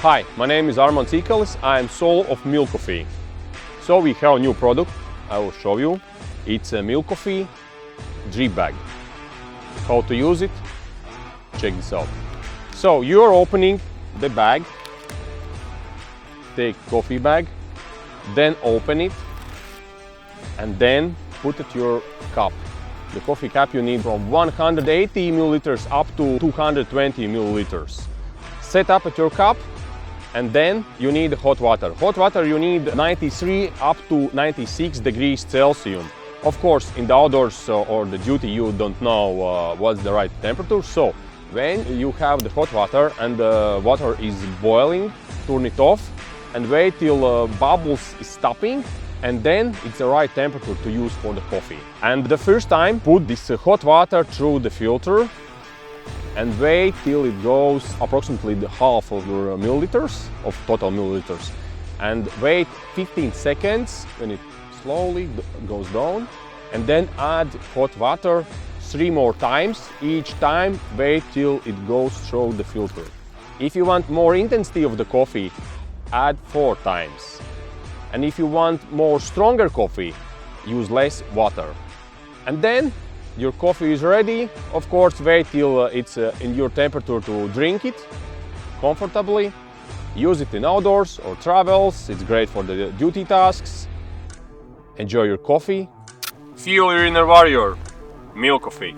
Hi, my name is Armand Cikalis. I am soul of mil-coffee. So we have a new product, I will show you. It's a mil-coffee drip bag. How to use it? Check this out. So you are opening the bag, take coffee bag, then open it, and then put it your cup. The coffee cup you need from 180 milliliters up to 220 milliliters. Set up at your cup, and then you need hot water. Hot water you need 93 up to 96 degrees Celsius. Of course, in the outdoors or the duty you don't know what's the right temperature. So when you have the hot water and the water is boiling, turn it off and wait till bubbles is stopping, and then it's the right temperature to use for the coffee. And the first time, put this hot water through the filter and wait till it goes approximately the half of your milliliters, of total milliliters. And wait 15 seconds when it slowly goes down, and then add hot water 3 more times. Each time wait till it goes through the filter. If you want more intensity of the coffee, add 4 times. And if you want more stronger coffee, use less water. And then your coffee is ready. Of course, wait till it's in your temperature to drink it comfortably. Use it in outdoors or travels. It's great for the duty tasks. Enjoy your coffee. Feel your inner warrior. Mil-coffee.